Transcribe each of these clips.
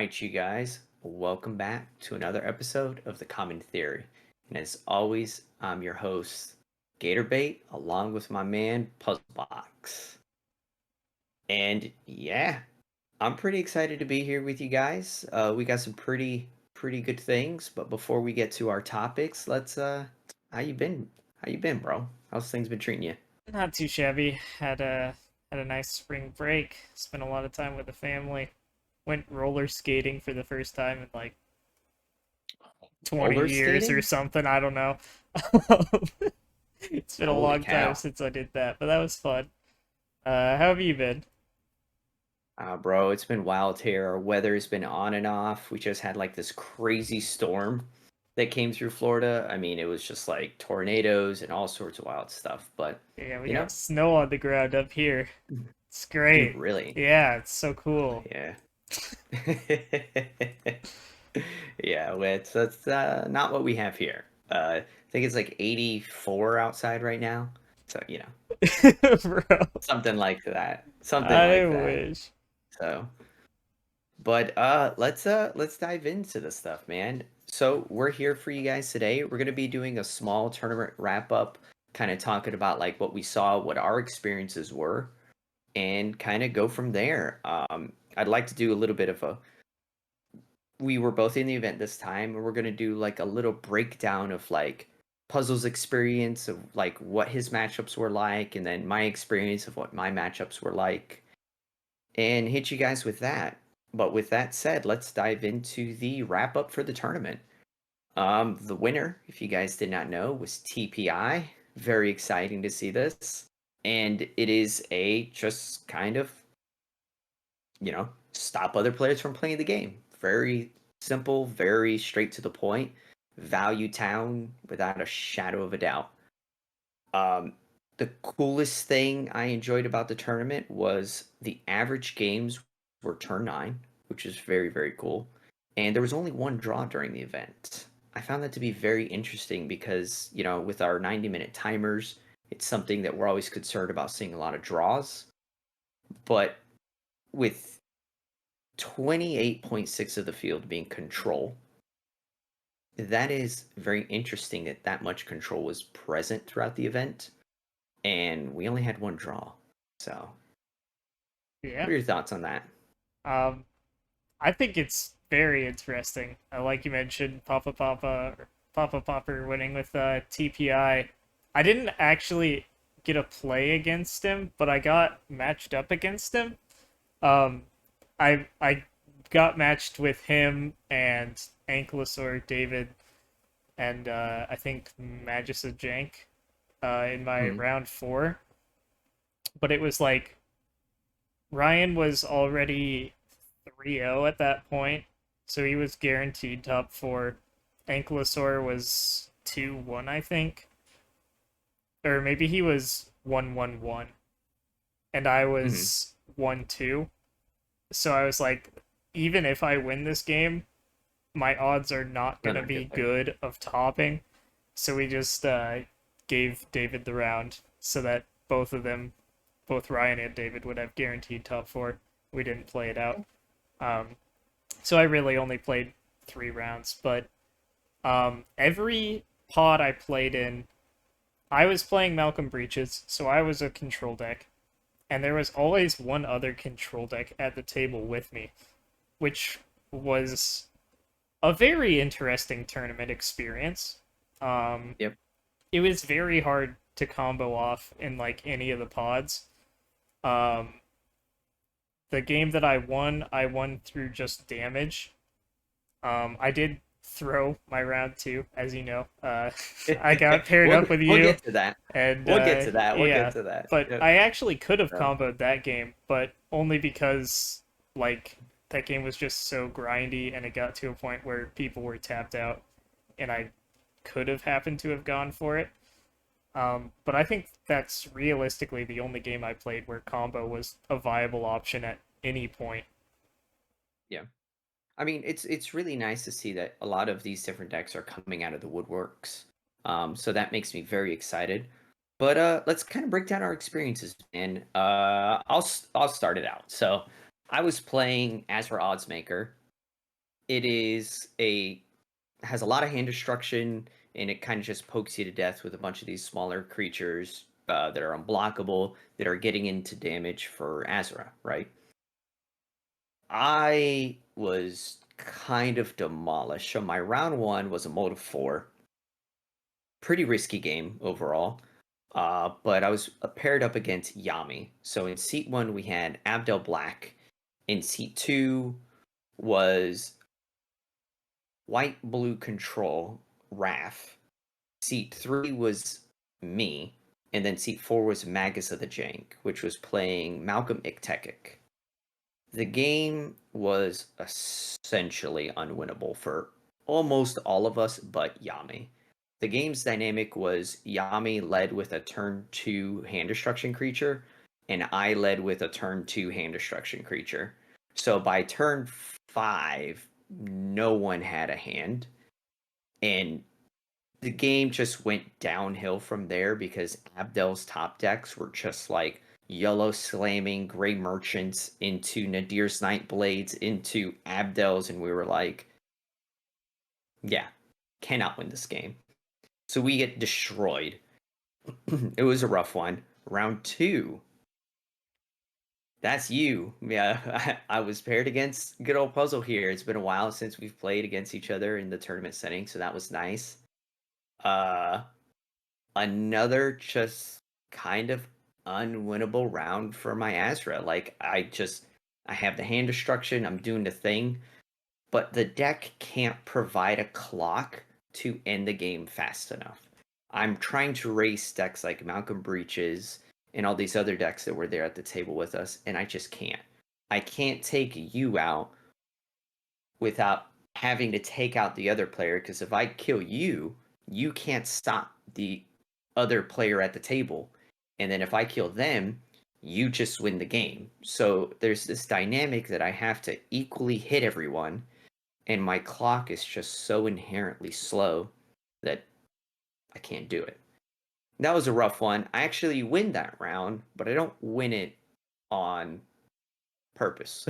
right, you guys, welcome back to another episode of The Common Theory. And as always, I'm your host, Gatorbait, along with my man, Puzzlebox. And yeah, I'm pretty excited to be here with you guys. We got some pretty good things, but before we get to our topics, let's how you been? How you been, bro? How's things been treating you? Not too shabby. Had a nice spring break. Spent a lot of time with the family. Went roller skating for the first time in like 20 Roller years or skating? something. I don't know. It's been a Holy long time cow. since I did that, but that was fun. How have you been? Bro, it's been wild here. Our weather's been on and off. We just had like this crazy storm that came through Florida. I mean, it was just like tornadoes and all sorts of wild stuff. But, Yeah, we you know, got snow on the ground up here. It's dude, great. really? Yeah, it's so cool. Yeah. Yeah, well, that's not what we have here. I think it's like 84 outside right now. So, Bro, something like that. Something I like that. wish. So, but let's dive into the stuff, man. So we're here for you guys today. We're gonna be doing a small tournament wrap up, kind of talking about like what we saw, what our experiences were, and kind of go from there. I'd like to do a little bit of a. We were both in the event this time, and we're gonna do like a little breakdown of like Puzzle's experience of like what his matchups were like, and then my experience of what my matchups were like, and hit you guys with that. But with that said, let's dive into the wrap up for the tournament. The winner, if you guys did not know, was TPI. Very exciting to see this. And it is a just kind of, stop other players from playing the game. Very simple, very straight to the point. Value town without a shadow of a doubt. Um, the coolest thing I enjoyed about the tournament was the average games were turn 9, which is very, very cool. And there was only one draw during the event. I found that to be very interesting because, with our 90-minute timers, it's something that we're always concerned about seeing a lot of draws. But with 28.6 of the field being control, that is very interesting that that much control was present throughout the event and we only had one draw. So, Yeah. what are your thoughts on that? Um, I think it's very interesting. Like you mentioned, Papa Popper winning with TPI. I didn't actually get a play against him, but I got matched up against him. Um, I got matched with him and Ankylosaur David and I think Magissa Jank in my Hmm. round four. But it was like Ryan was already 3-0 at that point, so he was guaranteed top four. Ankylosaur was 2-1, I think. Or maybe he was 1-1-1. And I Hmm. was 1-2. So I was like, even if I win this game, my odds are not They're going to not be good there. good of topping. So we just gave David the round so that both of them, both Ryan and David, would have guaranteed top four. We didn't play it out. Um, so I really only played 3 rounds, but every pod I played in, I was playing Malcolm Breaches, so I was a control deck, and there was always one other control deck at the table with me, which was a very interesting tournament experience. Um, Yep. it was very hard to combo off in like any of the pods. Um, the game that I won through just damage. I did throw my round two, as you know. I got paired we'll up with we'll you, get to that. and We'll get to that. We'll get yeah, to that. but Yep. I actually could have So, comboed that game, but only because like that game was just so grindy, and it got to a point where people were tapped out, and I could have happened to have gone for it. But I think that's realistically the only game I played where combo was a viable option at any point. yeah. I mean, it's really nice to see that a lot of these different decks are coming out of the woodworks. So that makes me very excited. But let's kind of break down our experiences, and I'll start it out. So I was playing Azure Oddsmaker, it is a has a lot of hand destruction, and it kind of just pokes you to death with a bunch of these smaller creatures that are unblockable that are getting into damage for Azra, right? I was kind of demolished. So my round one was a mode of 4. Pretty risky game overall. But I was paired up against Yami. So in seat 1 we had Abdel Black. In seat 2 was White Blue Control Raf. Seat 3 was me. And then seat 4 was Magus of the Jank, which was playing Malcolm Iktekik. The game was essentially unwinnable for almost all of us but Yami. The game's dynamic was Yami led with a turn 2 hand destruction creature, and I led with a turn 2 hand destruction creature. So by turn 5, no one had a hand, and the game just went downhill from there because Abdel's top decks were just like yellow slamming Gray Merchants into Nadir's Nightblades into Abdel's, and we were like, yeah, cannot win this game. So we get destroyed. It was a rough one. Round 2. That's you. Yeah, I was paired against good old Puzzle here. It's been a while since we've played against each other in the tournament setting, so that was nice. Uh Another just kind of unwinnable round for my Azra. Like I have the hand destruction, I'm doing the thing, but the deck can't provide a clock to end the game fast enough. I'm trying to race decks like Malcolm Breaches and all these other decks that were there at the table with us, and I just can't. I can't take you out without having to take out the other player, because if I kill you, you can't stop the other player at the table. And then if I kill them, you just win the game. So there's this dynamic that I have to equally hit everyone, and my clock is just so inherently slow that I can't do it. That was a rough one. I actually win that round, but I don't win it on purpose.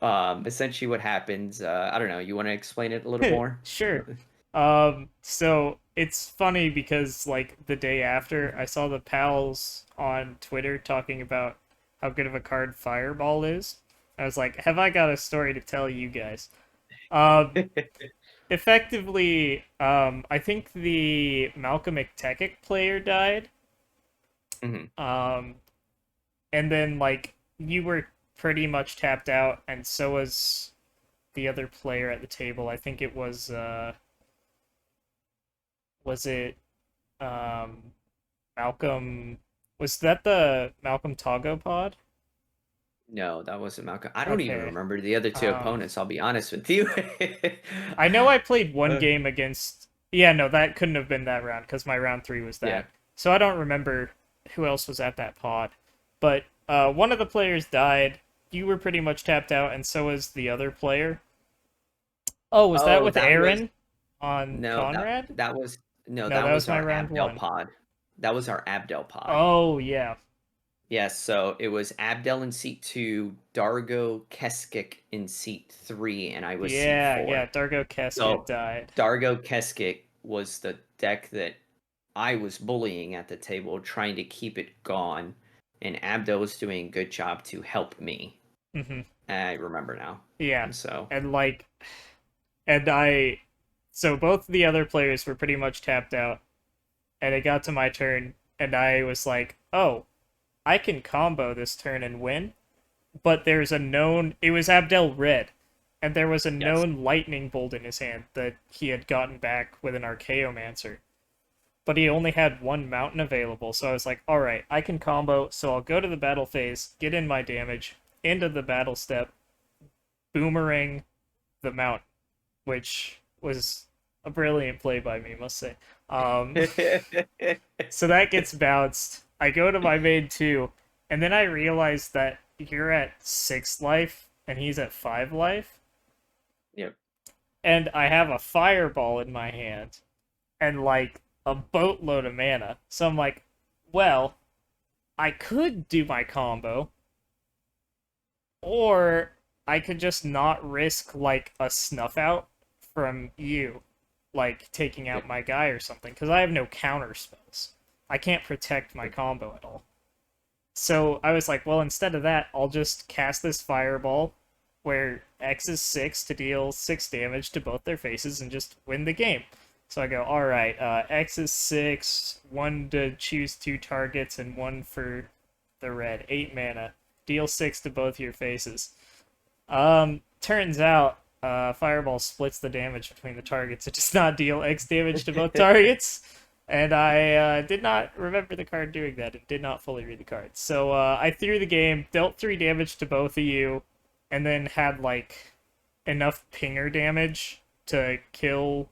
Essentially what happens, I don't know, you want to explain it a little more? Sure. So it's funny because like the day after, I saw the pals on Twitter talking about how good of a card Fireball is. I was like, have I got a story to tell you guys? Um, Effectively, I think the Malcolm Iktekik player died. Mhm. Um, and then like you were pretty much tapped out, and so was the other player at the table. I think it was it um Malcolm, was that the Malcolm Togo pod? No, that wasn't Malcolm. I don't even Okay. remember the other two Um opponents, I'll be honest with you. I know I played one Uh, game against, yeah, no, that couldn't have been that round because my round 3 was yeah. that. So I don't remember who else was at that pod. But one of the players died. You were pretty much tapped out, and so was the other player. Oh, was that Oh, with that was Aaron on no, Conrad? that was no, No, that that was was my our round Abdel 1. pod. That was our Abdel pod. Oh, yeah. Yes, so it was Abdel in seat 2, Dargo Keskik in seat 3, and I was seat Yeah, 4. yeah, Dargo Keskit So died. Dargo Keskik was the deck that I was bullying at the table, trying to keep it gone, and Abdel was doing a good job to help me. Hmm. I remember now. Yeah. So And like, and I, so both the other players were pretty much tapped out, and it got to my turn, and I was like, oh, I can combo this turn and win, but there's a known, it was Abdel Red, and there was a yes, known lightning bolt in his hand that he had gotten back with an Archaeomancer. But he only had one mountain available, so I was like, alright, I can combo, so I'll go to the battle phase, get in my damage, into the battle step, boomerang the mountain, which was a brilliant play by me, must say. So that gets bounced. I go to my main 2, and then I realize that you're at 6 life, and he's at 5 life, yep, and I have a fireball in my hand, and like a boatload of mana. So I'm like, well, I could do my combo, or I could just not risk like a snuff out from you, like taking out Yep. my guy or something, because I have no counter spells. I can't protect my combo at all. So I was like, well, instead of that, I'll just cast this fireball where X is 6 to deal 6 damage to both their faces and just win the game. So I go, alright, X is 6, 1 to choose 2 targets, and 1 for the red. 8 mana. Deal 6 to both your faces. Turns out, Fireball splits the damage between the targets. It does not deal X damage to both targets. And I did not remember the card doing that and did not fully read the card. So I threw the game, dealt 3 damage to both of you, and then had like enough pinger damage to kill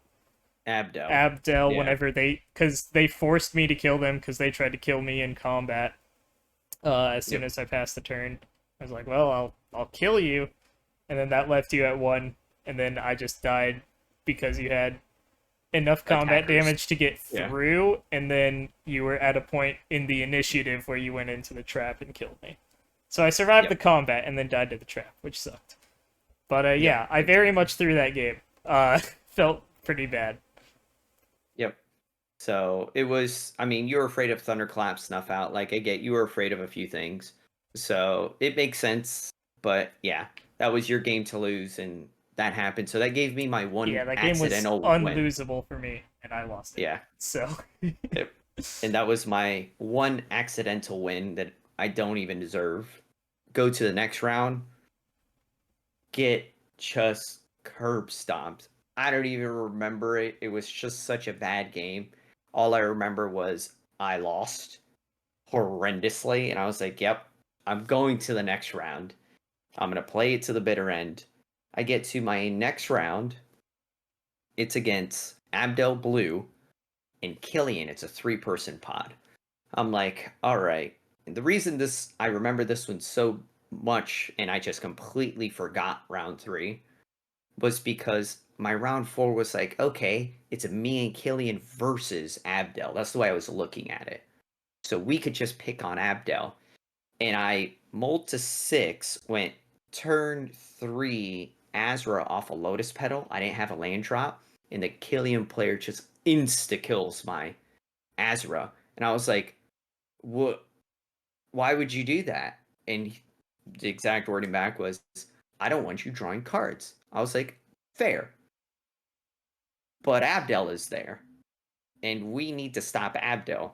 Abdel. Abdel Yeah. whenever because they forced me to kill them because they tried to kill me in combat. As soon Yep. as I passed the turn, I was like, well, I'll kill you, and then that left you at 1, and then I just died because you had enough combat Attackers. damage to get Yeah. through, and then you were at a point in the initiative where you went into the trap and killed me. So I survived Yep. the combat and then died to the trap, which sucked. But Yep, yeah, I very much threw that game. Felt pretty bad. Yep. So it was, I mean, you were afraid of Thunderclap snuff out. Like, I get you were afraid of a few things. So it makes sense. But yeah, that was your game to lose, and that happened. So that gave me my one Yeah, that game was accidental win. unlosable for me, and I lost it. Yeah. So Yep. And that was my one accidental win that I don't even deserve. Go to the next round, get just curb stomped. I don't even remember it. It was just such a bad game. All I remember was I lost horrendously, and I was like, yep, I'm going to the next round. I'm going to play it to the bitter end. I get to my next round. It's against Abdel Blue and Killian. It's a 3-person pod. I'm like, all right. And the reason I remember this one so much, and I just completely forgot round 3, was because my round 4 was like, okay, it's a me and Killian versus Abdel. That's the way I was looking at it. So we could just pick on Abdel. And I mulled to 6, went turn 3 Azra off a Lotus Petal. I didn't have a land drop, and the Killian player just insta kills my Azra. And I was like, what? Why would you do that? And the exact wording back was, I don't want you drawing cards. I was like, fair. But Abdel is there, and we need to stop Abdel.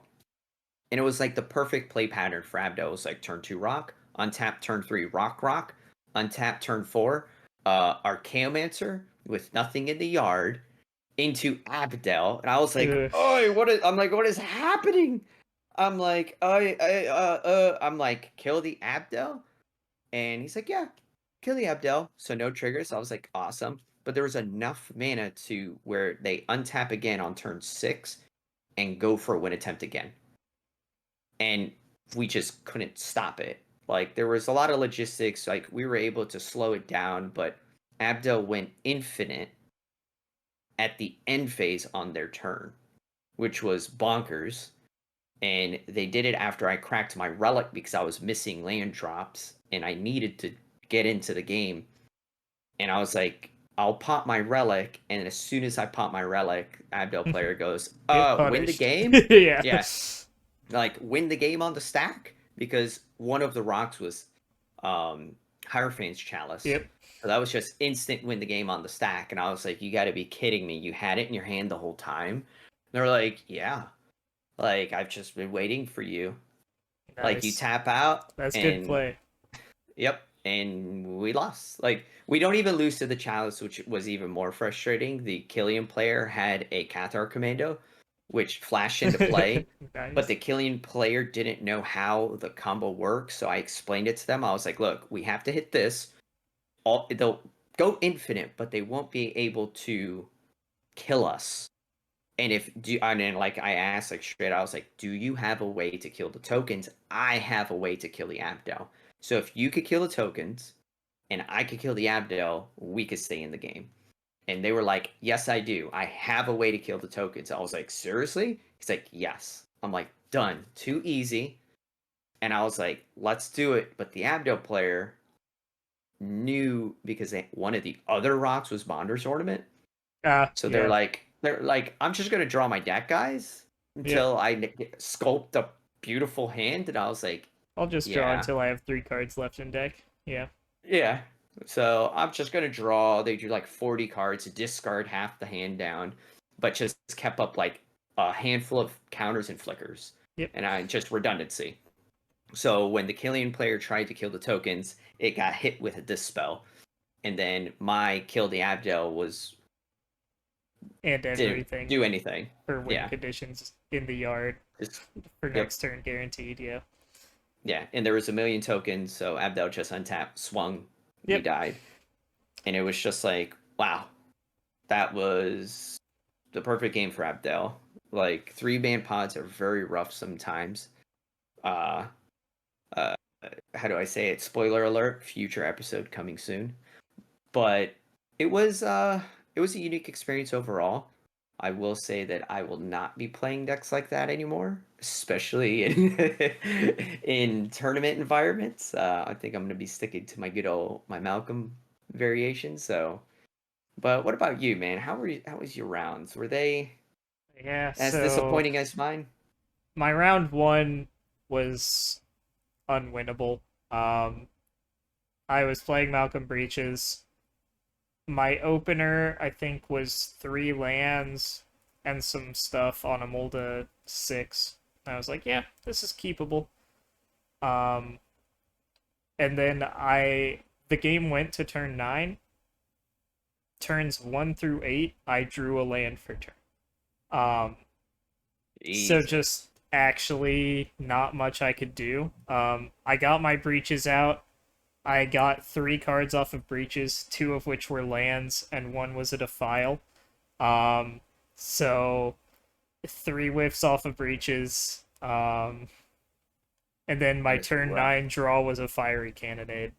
And it was like the perfect play pattern for Abdel. It was like turn 2 rock, untap turn 3 rock, untap turn 4 Archaeomancer with nothing in the yard into Abdel. And I was like, Ugh. oh, what is happening? I'm like, I'm like, kill the Abdel? And he's like, yeah, kill the Abdel. So no triggers. I was like, awesome. But there was enough mana to where they untap again on turn 6 and go for a win attempt again. And we just couldn't stop it. Like, there was a lot of logistics. Like, we were able to slow it down, but Abdel went infinite at the end phase on their turn, which was bonkers. And they did it after I cracked my relic because I was missing land drops and I needed to get into the game. And I was like, I'll pop my relic, and as soon as I pop my relic, Abdel player goes, win the game? Yeah. Yeah. Like, win the game on the stack? Because one of the rocks was Hierophant's Chalice. Yep. So that was just instant win the game on the stack. And I was like, you got to be kidding me. You had it in your hand the whole time? And they're like, yeah. Like, I've just been waiting for you. Nice. Like, you tap out. That's and, good play. Yep. And we lost. Like, we don't even lose to the Chalice, which was even more frustrating. The Killian player had a Cathar Commando, which flashed into play. Nice. But the Killian player didn't know how the combo works, so I explained it to them. I was like, look, we have to hit this. They'll go infinite, but they won't be able to kill us. And then like I asked like straight, I was like, do you have a way to kill the tokens? I have a way to kill the Abdel. So if you could kill the tokens and I could kill the Abdel, we could stay in the game. And they were like, yes, I do. I have a way to kill the tokens. I was like, seriously? He's like, yes. I'm like, done. Too easy. And I was like, let's do it. But the Abdel player knew because one of the other rocks was Bonder's Ornament. So Yeah. they're like, I'm just gonna draw my deck, guys, Yep. until sculpt a beautiful hand, and I was like, I'll just draw yeah, until I have 3 cards left in deck. Yeah. yeah. So I'm just gonna draw. They drew like 40 cards, discard half the hand down, but just kept up like a handful of counters and flickers, Yep. and I just redundancy. So when the Killian player tried to kill the tokens, it got hit with a dispel, and then my kill the Abdel was And didn't everything do anything. for win Yeah, conditions in the yard just for yep. next turn guaranteed. Yeah. Yeah, and there was a million tokens, so Abdel just untapped, swung, he Yep. died. And it was just like, wow, that was the perfect game for Abdel. Like 3-man pods are very rough sometimes. Uh uh how do I say it? Spoiler alert, future episode coming soon. But it was a unique experience overall. I will say that I will not be playing decks like that anymore, especially in in tournament environments. I think I'm going to be sticking to my good old my Malcolm variation. So, but what about you, man? How was your rounds? Were they Yeah. as So disappointing as mine? my round one was unwinnable. Um, I was playing Malcolm Breaches. My opener, I think, was 3 lands and some stuff on a Molda 6. I was like, yeah, this is keepable. Um, and then the game went to turn 9. Turns 1 through 8, I drew a land for turn. Um, so Jesus. just actually not much I could do. I got my breaches out. I got 3 cards off of breaches, 2 of which were lands, and 1 was a defile. Um, so 3 whiffs off of breaches. And then my That is turn rough. 9 draw was a fiery cannonade.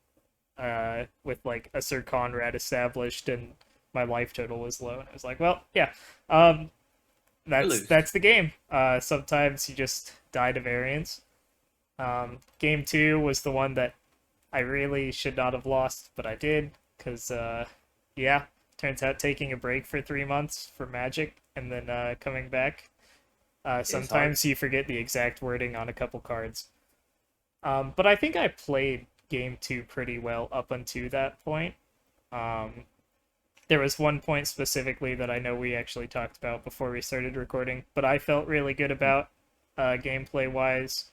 With like a Sir Conrad established, and my life total was low. And I was like, well, yeah, um, I lose. that's the game. Sometimes you just die to variance. Game 2 was the one that I really should not have lost, but I did because, yeah, turns out taking a break for 3 months for Magic and then coming back. It's hard. Sometimes you forget the exact wording on a couple cards. But I think I played game 2 pretty well up until that point. Um, there was one point specifically that I know we actually talked about before we started recording, but I felt really good about gameplay wise.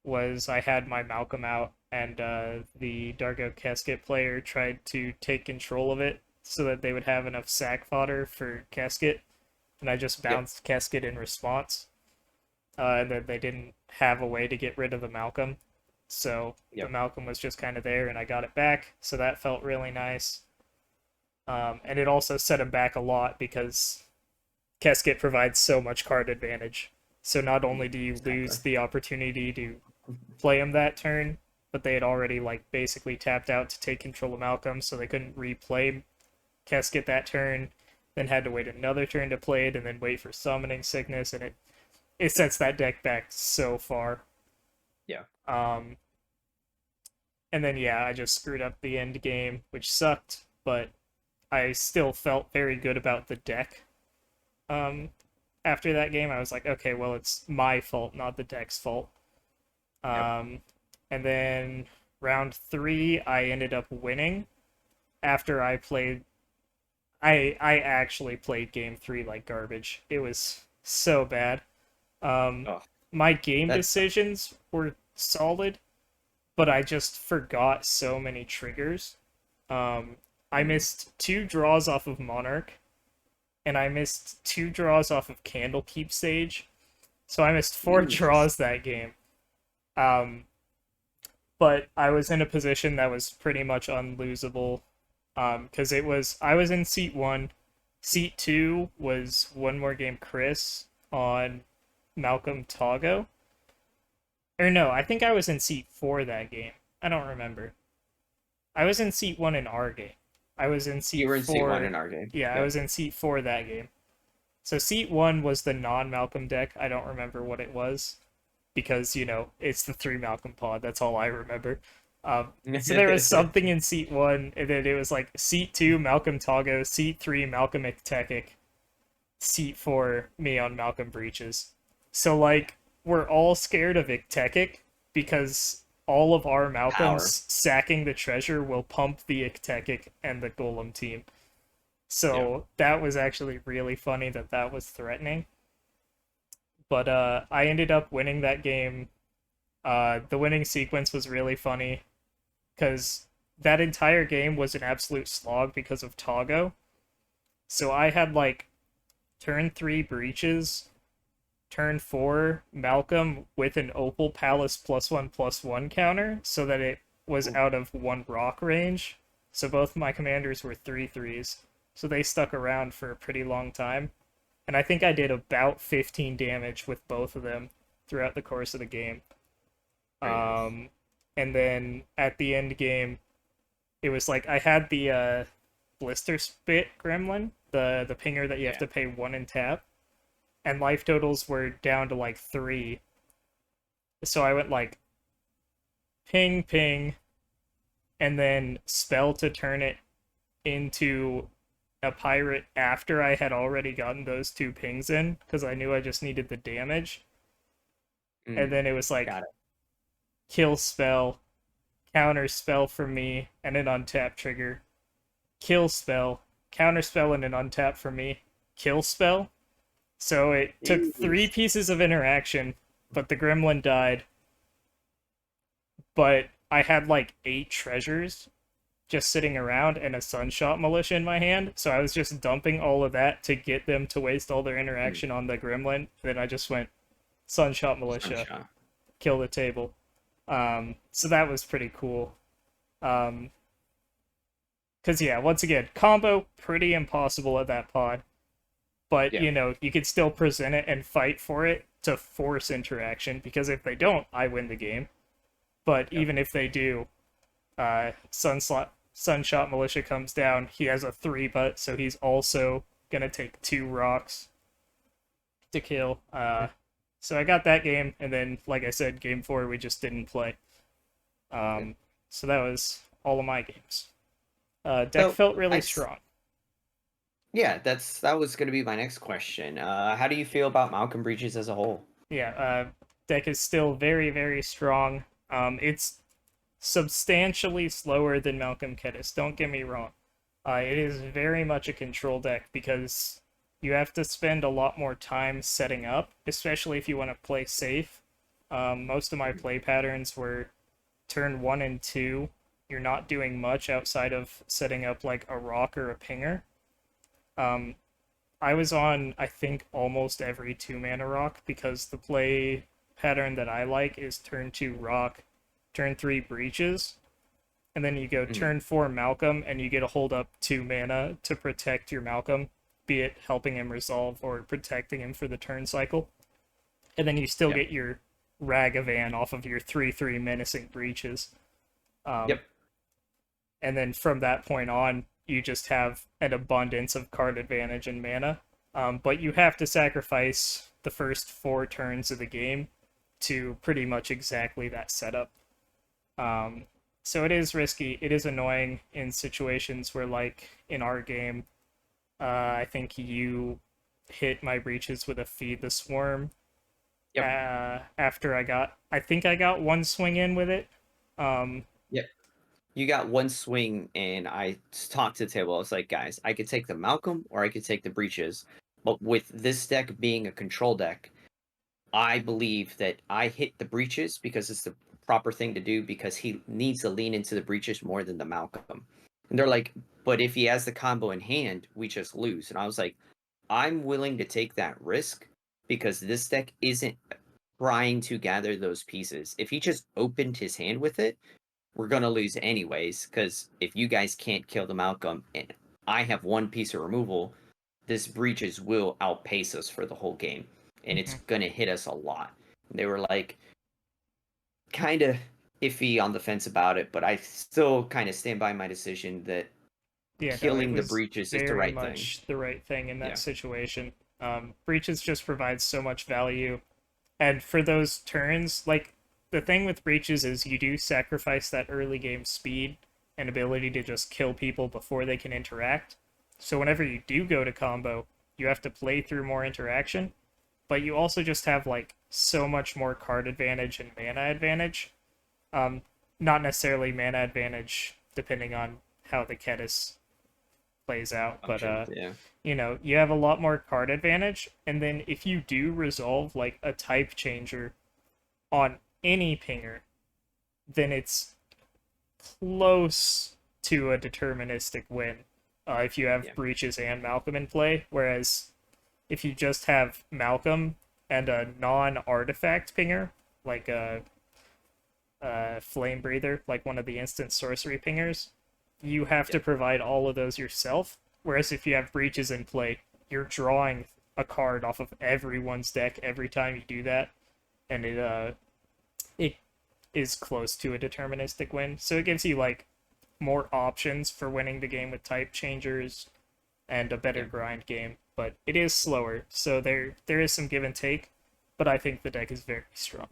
Was I had my Malcolm out, and the Dargo Casket player tried to take control of it so that they would have enough sack fodder for Casket, and I just Yep. bounced Casket in response. And then they didn't have a way to get rid of the Malcolm, so the Yep. Malcolm was just kind of there, and I got it back, so that felt really nice. And it also set him back a lot because Casket provides so much card advantage. So not only do you Exactly. lose the opportunity to play him that turn, but they had already like basically tapped out to take control of Malcolm, so they couldn't replay Casket that turn. Then had to wait another turn to play it, and then wait for Summoning Sickness, and it sets that deck back so far. Yeah. Um, and then yeah, I just screwed up the end game, which sucked, but I still felt very good about the deck. Um, After that game, I was like, okay, well, it's my fault, not the deck's fault. Yep. Um, and then round 3, I ended up winning after I played. I actually played game 3 like garbage. It was so bad. Um, Oh, my game that's decisions were solid, but I just forgot so many triggers. I mm, missed 2 draws off of Monarch, and I missed 2 draws off of Candlekeep Sage. So I missed four Jesus. draws that game. Um, but I was in a position that was pretty much unlosable. Because I was in seat 1. Seat 2 was one more game Chris on Malcolm Togo. Or no, I think I was in seat 4 that game. I don't remember. I was in seat 1 in our game. I was in You seat were in C1 4. in our game. Yeah, I Yep. was in seat 4 that game. So seat 1 was the non Malcolm deck. I don't remember what it was because, it's the 3 Malcolm pod. That's all I remember. So there was something in seat 1, and then it was like seat 2, Malcolm Togo, seat 3, Malcolm Iktekik, seat 4, me on Malcolm Breaches. So, like, we're all scared of Iktekik because all of our Power. Malcolms sacking the treasure will pump the Iktekik and the Golem team. Yeah. So that was actually really funny that that was threatening. But I ended up winning that game. The winning sequence was really funny because that entire game was an absolute slog because of Togo. So I had like turn 3 breaches, turn 4 Malcolm with an Opal Palace +1/+1 counter so that it was Ooh. out of 1 rock range. So both my commanders were 3/3s. So they stuck around for a pretty long time. And I think I did about 15 damage with both of them throughout the course of the game. Very nice. And then at the end game, it was like I had the blister spit gremlin, the pinger that you have Yeah. to pay 1 and tap, and life totals were down to like 3. So I went like ping ping, and then spell to turn it into a pirate after I had already gotten those 2 pings in because I knew I just needed the damage. And Mm, then it was like got it. kill spell, counter spell for me, and an untap trigger. Kill spell, counter spell, and an untap for me. Kill spell. So it took 3 Jeez. pieces of interaction, but the gremlin died. But I had like 8 treasures just sitting around and a Sunshot Militia in my hand, so I was just dumping all of that to get them to waste all their Mm, interaction on the gremlin. And then I just went Sunshot Militia, sunshine. kill the table. So that was pretty cool. Um, cause yeah, once again, combo pretty impossible at that pod, but Yeah. you know you could still present it and fight for it to force interaction. Because if they don't, I win the game. But Yep. even if they do, Sunshot Militia comes down. He has a 3 butt, so he's also gonna take 2 rocks to kill. So I got that game, and then, like I said, game 4 we just didn't play. Yeah. So that was all of my games. Deck So felt really strong. yeah, that was gonna be my next question. How do you feel about Malcolm Breaches as a whole? Yeah, deck is still very, very strong. It's substantially slower than Malcolm Kedis, don't get me wrong. It is very much a control deck because you have to spend a lot more time setting up, especially if you want to play safe. Most of my play patterns were turn 1 and 2. You're not doing much outside of setting up like a rock or a pinger. Um, I was on, I think, almost every 2 mana rock because the play pattern that I like is turn 2 rock, turn 3 breaches, and then you go Mhm. turn 4 Malcolm, and you get to hold up 2 mana to protect your Malcolm, be it helping him resolve or protecting him for the turn cycle. And then you still Yep. get your Ragavan off of your 3/3 menacing breaches. Um, Yep. and then from that point on, you just have an abundance of card advantage and mana. But you have to sacrifice the first 4 turns of the game to pretty much exactly that setup. Um, so it is risky. It is annoying in situations where, like in our game, I think you hit my breaches with a feed the swarm. Yep. After I think I got 1 swing in with it. Um, Yep. You got one swing, and talked to the table. I was like, guys, I could take the Malcolm or I could take the Breaches. But with this deck being a control deck, I believe that I hit the Breaches because it's the proper thing to do because he needs to lean into the Breaches more than the Malcolm. And they're like, but if he has the combo in hand, we just lose. And I was like, I'm willing to take that risk because this deck isn't trying to gather those pieces. If he just opened his hand with it, we're gonna lose anyways. Because if you guys can't kill the Malcolm and I have one piece of removal, this breaches will outpace us for the whole game, and it's mhm. gonna hit us a lot. And they were like, kind of iffy on the fence about it, but I still kind of stand by my decision that Yeah, no, it killing the was breaches is the very right thing. much the right thing in that Yeah. situation. Breaches just provides so much value, and for those turns, like the thing with breaches is you do sacrifice that early game speed and ability to just kill people before they can interact. So whenever you do go to combo, you have to play through more interaction, but you also just have like so much more card advantage and mana advantage. Um, Not necessarily mana advantage depending on how the Ketis plays out, but Functions, yeah. you have a lot more card advantage, and then if you do resolve like a type changer on any pinger, then it's close to a deterministic win if you have Yeah. Breaches and Malcolm in play. Whereas if you just have Malcolm and a non-artifact pinger, like a Flame Breather, like one of the instant sorcery pingers, you have to Yeah. provide all of those yourself. Whereas if you have Breaches in play, you're drawing a card off of everyone's deck every time you do that, and it is close to a deterministic win. So it gives you like more options for winning the game with type changers and a better Yeah. grind game, but it is slower. So there is some give and take, but I think the deck is very strong.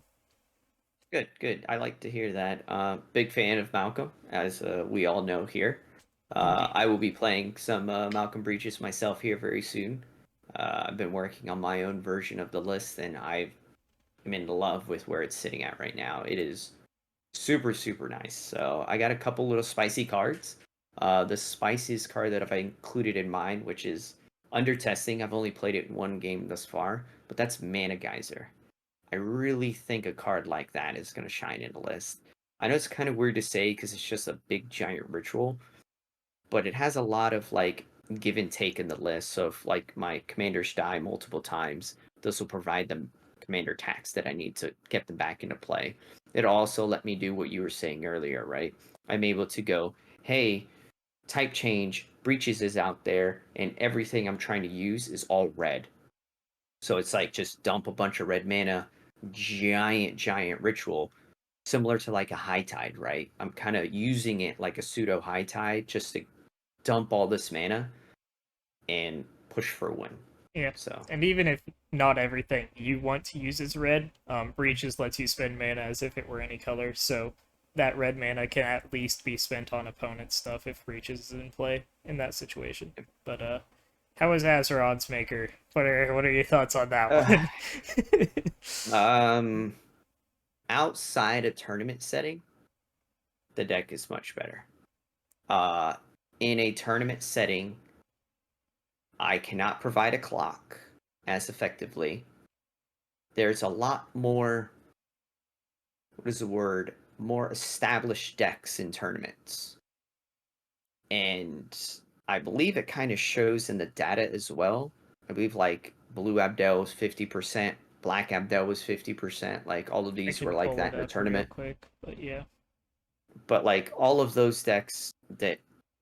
Good, good. I like to hear that. Big fan of Malcolm, as we all know here. Indeed. I will be playing some Malcolm Breaches myself here very soon. I've been working on my own version of the list, and I'm in love with where it's sitting at right now. It is super, super nice. So I got a couple little spicy cards. The spiciest card that I've included in mine, which is under testing. I've only played it in one game thus far, but that's Mana Geyser. I really think a card like that is going to shine in the list. I know it's kind of weird to say because it's just a big giant ritual, but it has a lot of like give and take in the list. So if like my commanders die multiple times, this will provide them commander tax that I need to get them back into play. It'll also let me do what you were saying earlier, right? I'm able to go, hey, type change, breaches is out there, and everything I'm trying to use is all red. So it's like just dump a bunch of red mana, giant ritual, similar to like a high tide, right? I'm kind of using it like a pseudo high tide just to dump all this mana and push for a win. Yeah. So And even if not everything you want to use is red, Breaches lets you spend mana as if it were any color, so that red mana can at least be spent on opponent stuff if Breaches is in play in that situation. But how is Azerod's Maker? What are your thoughts on that uh, one? um outside a tournament setting, the deck is much better. Uh in a tournament setting, I cannot provide a clock as effectively. There's a lot more, what is the word? More established decks in tournaments. And I believe it kind of shows in the data as well. I believe like Blue Abdel was 50%, Black Abdel was 50%. Like all of I these were can like pull that it in the up real tournament. quick, but yeah. But like all of those decks that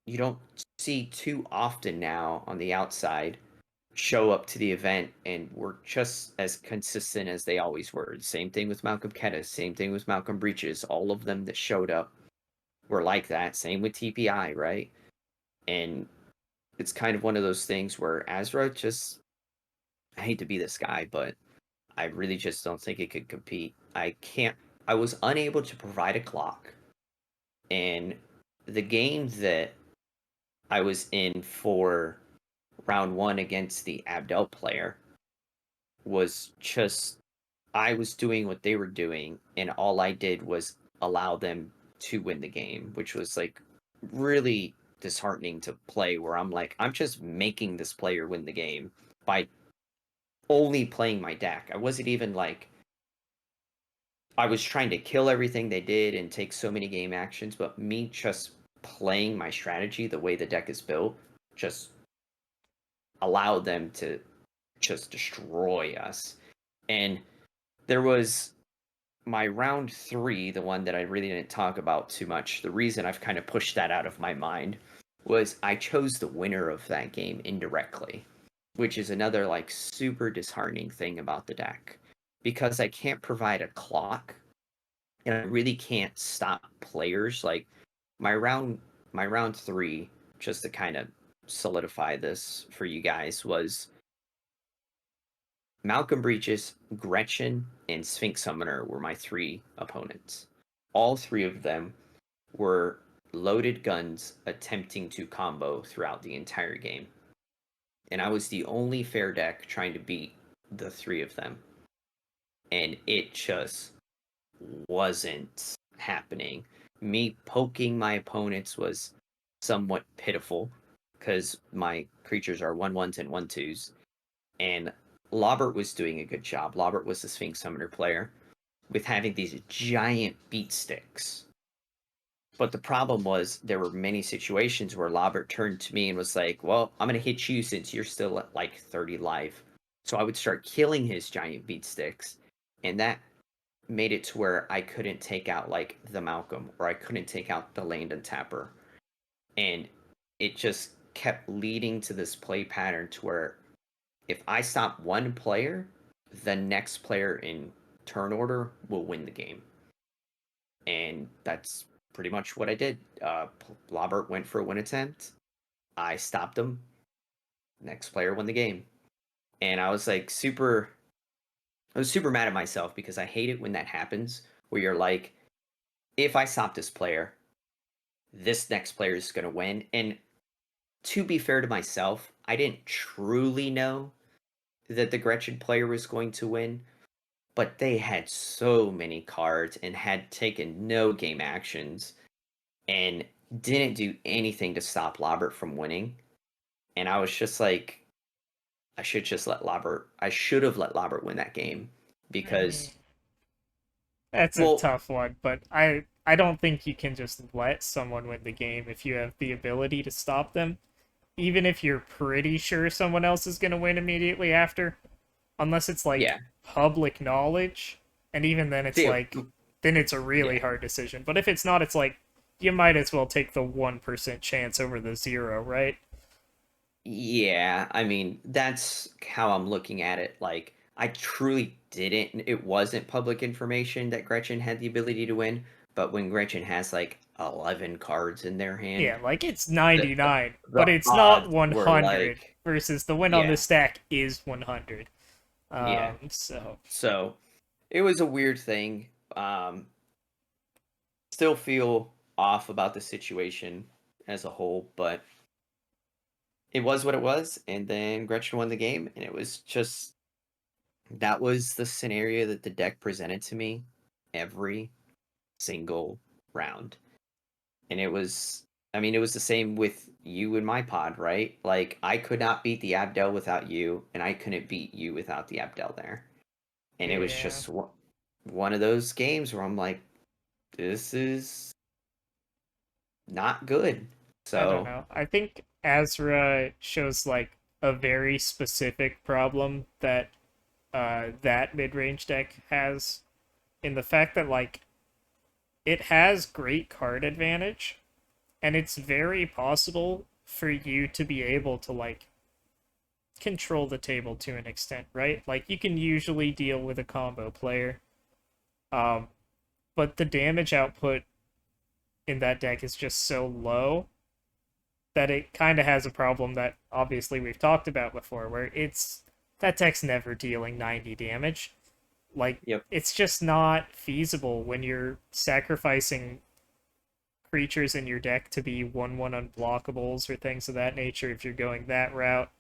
you don't see too often now on the outside show up to the event and were just as consistent as they always were. Same thing with Malcolm Kettis, same thing with Malcolm Breaches. All of them that showed up were like that. Same with TPI, right? And it's kind of one of those things where Azra just, I hate to be this guy, but I really just don't think it could compete. I was unable to provide a clock. And the game that I was in for round one against the Abdel player was just, I was doing what they were doing, and all I did was allow them to win the game, which was like really disheartening to play. Where I'm like, I'm just making this player win the game by only playing my deck. I wasn't even like, I was trying to kill everything they did and take so many game actions, but me just playing my strategy the way the deck is built just allowed them to just destroy us. And there was my round three, the one that I really didn't talk about too much. The reason I've kind of pushed that out of my mind was I chose the winner of that game indirectly, which is another like super disheartening thing about the deck. Because I can't provide a clock and I really can't stop players. Like my round three, just to kind of solidify this for you guys, was Malcolm Breaches, Gretchen, and Sphinx Summoner were my three opponents. All three of them were loaded guns attempting to combo throughout the entire game. And I was the only fair deck trying to beat the three of them. And it just wasn't happening. Me poking my opponents was somewhat pitiful because my creatures are 1/1s and 1/2s. And Lobert was doing a good job. Lobert was the Sphinx Summoner player with having these giant beat sticks. But the problem was there were many situations where Lobert turned to me and was like, well, I'm going to hit you since you're still at like 30 life. So I would start killing his giant beat sticks. And that made it to where I couldn't take out like the Malcolm or I couldn't take out the Landon Tapper. And it just kept leading to this play pattern to where if I stop one player, the next player in turn order will win the game. And that's pretty much what I did. Lobert went for a win attempt. I stopped him. Next player won the game. And I was like I was super mad at myself because I hate it when that happens where you're like, if I stop this player, this next player is going to win. And to be fair to myself, I didn't truly know that the Gretchen player was going to win, but they had so many cards and had taken no game actions and didn't do anything to stop Lobert from winning. And I was just like, I should have let Lobert win that game Mm, because, that's a well, tough one, but I don't think you can just let someone win the game if you have the ability to stop them, even if you're pretty sure someone else is going to win immediately after, unless it's like yeah, public knowledge, and even then it's see, like then it's a really yeah, hard decision. But if it's not, it's like you might as well take the 1% chance over the 0, right? yeah. I mean, that's how I'm looking at it. Like, I truly didn't. It wasn't public information that Gretchen had the ability to win, but when Gretchen has like 11 cards in their hand, Yeah, like it's the, the, 99, the but it's not odds were 100 like, versus the win on the yeah, stack is 100. yeah. So So it was a weird thing. Still feel off about the situation as a whole, but it was what it was. And then Gretchen won the game, and it was just that was the scenario that the deck presented to me every single round. And it was, I mean, it was the same with you and my pod, right? Like, I could not beat the Abdel without you, and I couldn't beat you without the Abdel there. And it was yeah, just one of those games where I'm like, this is not good. I don't So, know. I think Azra shows like a very specific problem that that mid-range deck has in the fact that like it has great card advantage, and it's very possible for you to be able to like control the table to an extent, right? Like you can usually deal with a combo player, um, but the damage output in that deck is just so low that it kind of has a problem that obviously we've talked about before, where it's that deck's never dealing 90 damage. Like yep. it's just not feasible when you're sacrificing creatures in your deck to be 1/1 unblockables or things of that nature if you're going that route,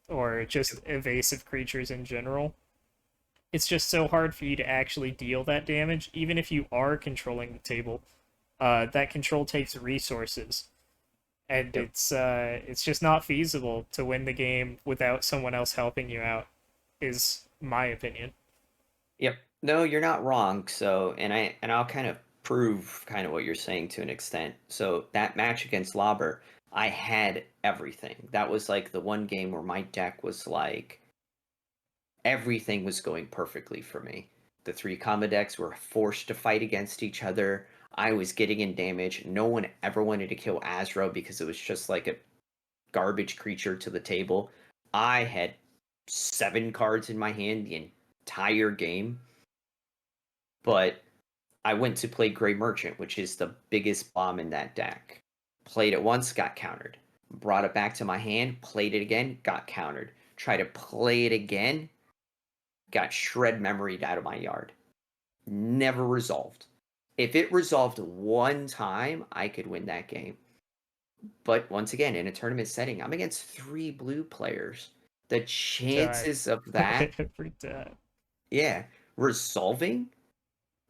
or just evasive creatures in general. It's just so hard for you to actually deal that damage, even if you are controlling the table. That control takes resources, and Yep. it's just not feasible to win the game without someone else helping you out. Is my opinion. Yep. No, you're not wrong. So, and I'll kind of prove kind of what you're saying to an extent. So, that match against Lauber, I had everything. That was like the one game where my deck was like everything was going perfectly for me. The three combo decks were forced to fight against each other. I was getting in damage. No one ever wanted to kill Azra because it was just like a garbage creature to the table. I had 7 cards in my hand the entire game, but I went to play Grey Merchant, which is the biggest bomb in that deck. Played it once, got countered. Brought it back to my hand, played it again, got countered. Tried to play it again, got shred memoried out of my yard. Never resolved. If it resolved one time, I could win that game. But once again, in a tournament setting, I'm against 3 blue players. The Die. chances of that, Every time. yeah, resolving,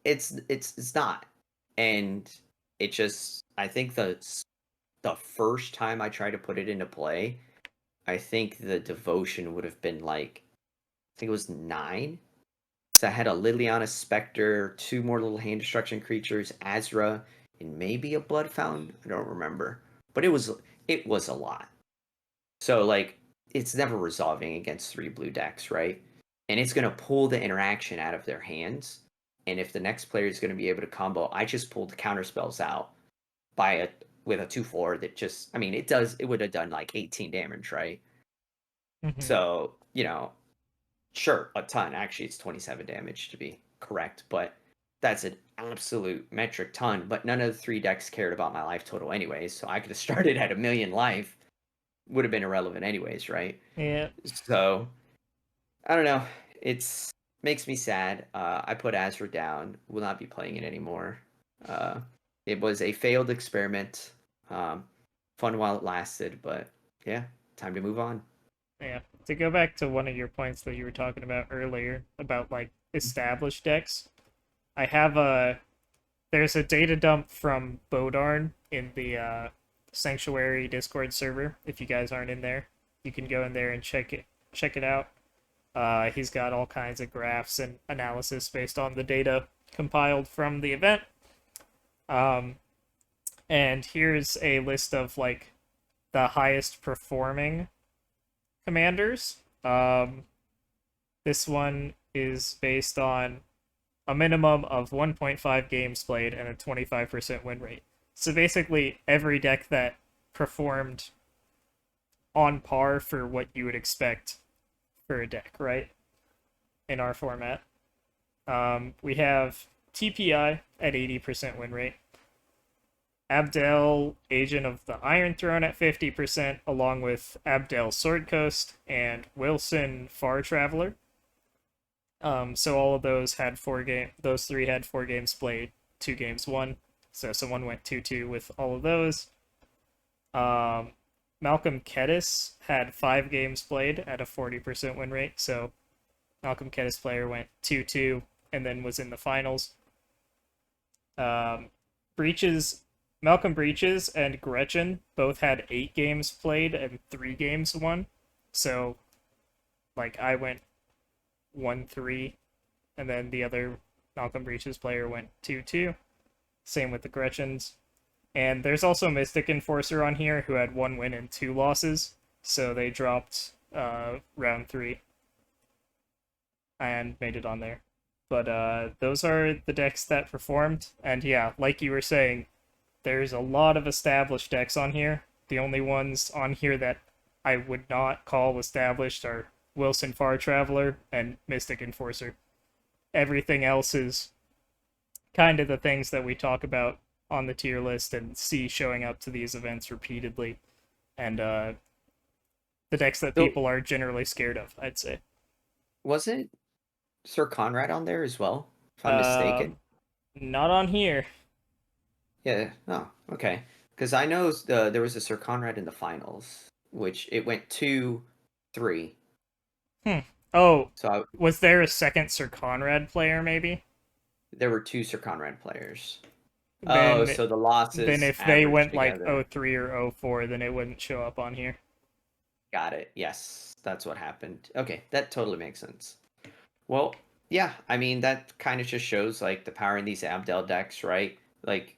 it's not. And it just, I think the first time I tried to put it into play, I think the devotion would have been like, I think it was 9. So I had a Liliana Spectre, 2 more little hand destruction creatures, Azra, and maybe a Blood Fountain. I don't remember, but it was a lot. So like it's never resolving against 3 blue decks, right? And it's gonna pull the interaction out of their hands. And if the next player is gonna be able to combo, I just pulled the counter spells out by a with a 2/4 that just, I mean, it would have done like 18 damage, right? Mm-hmm. So, sure, a ton. Actually, it's 27 damage to be correct, but that's an absolute metric ton. But none of the 3 decks cared about my life total anyways, so I could have started at a million life. Would have been irrelevant anyways, right? Yeah. So I don't know. It's makes me sad. I put Azra down. Will not be playing it anymore. Uh, it was a failed experiment. Um, Fun while it lasted, but yeah, time to move on. Yeah. To go back to one of your points that you were talking about earlier about like established decks, I have a there's a data dump from Bodarn in the Sanctuary Discord server. If you guys aren't in there, you can go in there and check it out. He's got all kinds of graphs and analysis based on the data compiled from the event. Um, and here's a list of like the highest performing commanders. This one is based on a minimum of 1.5 games played and a 25% win rate. So basically, every deck that performed on par for what you would expect for a deck, right? In our format. We have TPI at 80% win rate. Abdel, Agent of the Iron Throne at 50%, along with Abdel Sword Coast and Wilson Far Traveler. So all of those had those 3 had 4 games played, 2 games won. So someone went 2-2 with all of those. Malcolm Kedis had 5 games played at a 40% win rate. So Malcolm Kedis player went 2-2 and then was in the finals. Breaches Malcolm Breaches and Gretchen both had 8 games played and 3 games won. So like I went 1-3 and then the other Malcolm Breaches player went 2-2. Same with the Gretchens. And there's also Mystic Enforcer on here who had 1 win and 2 losses. So they dropped round 3 and made it on there. But those are the decks that performed. And yeah, like you were saying, there's a lot of established decks on here. The only ones on here that I would not call established are Wilson Far Traveler and Mystic Enforcer. Everything else is kind of the things that we talk about on the tier list and see showing up to these events repeatedly. And the decks that So people are generally scared of, I'd say. wasn't Sir Conrad on there as well, if I'm mistaken? Um, Not on here. Yeah. Oh, okay. Because I know there was a Sir Conrad in the finals, which it went 2-3. Hmm. Oh, So was there a second Sir Conrad player, maybe? there were 2 Sir Conrad players. Oh, Then, so the then losses if they averaged went like together. 03 or 04, then it wouldn't show up on here. Got it. Yes, that's what happened. Okay, that totally makes sense. Well, yeah, I mean that kind of just shows like the power in these Abdel decks, right? Like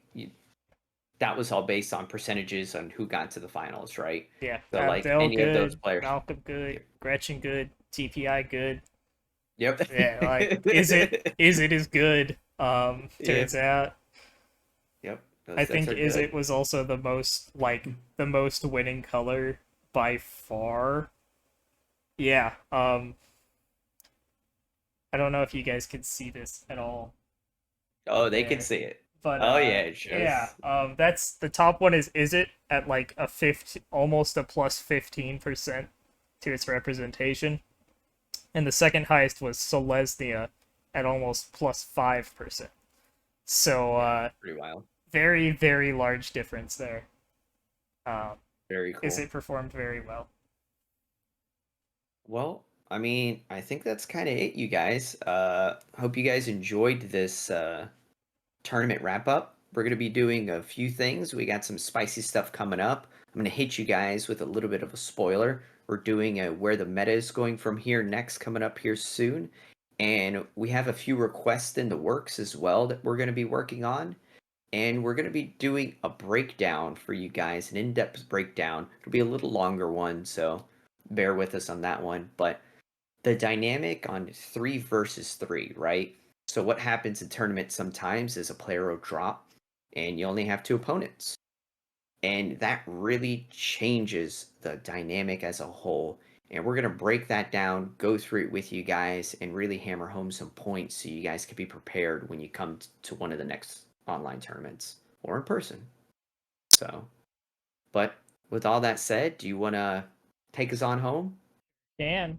that was all based on percentages on who got to the finals, right? Yeah, So like Abdel any of those good, players. Malcolm good, Gretchen good, TPI good. Yep. Yeah, like is it as good? Yep. Turns out Yep. I Those decks think are is good. it was also the most winning color by far. Yeah. I don't know if you guys can see this at all Oh, they can there. see it. But Oh yeah, it yeah, shows. that's the top one is it at like almost a plus 15% to its representation. and the second highest was Selesnya at almost plus 5%. So Yeah, pretty wild. very, very large difference there. Um, Very is cool. it performed very well? Well, I mean, I think that's kind of it, you guys. Hope you guys enjoyed this tournament wrap up. We're going to be doing a few things. We got some spicy stuff coming up. I'm going to hit you guys with a little bit of a spoiler. We're doing a where the meta is going from here next coming up here soon. And we have a few requests in the works as well that we're going to be working on. And we're going to be doing a breakdown for you guys, an in depth breakdown. It'll be a little longer one, so bear with us on that one. But the dynamic on 3 versus 3, right? So what happens in tournaments sometimes is a player will drop and you only have two opponents. And that really changes the dynamic as a whole. And we're going to break that down, go through it with you guys, and really hammer home some points so you guys can be prepared when you come to one of the next online tournaments or in person. So, but with all that said, do you want to take us on home? Dan,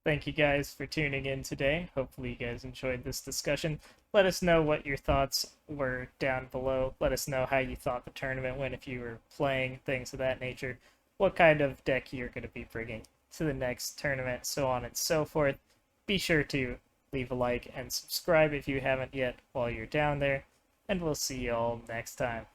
thank you guys for tuning in today. Hopefully, you guys enjoyed this discussion. Let us know what your thoughts were down below. Let us know how you thought the tournament went, if you were playing, things of that nature. What kind of deck you're going to be bringing to the next tournament, so on and so forth. Be sure to leave a like and subscribe if you haven't yet while you're down there. And we'll see you all next time.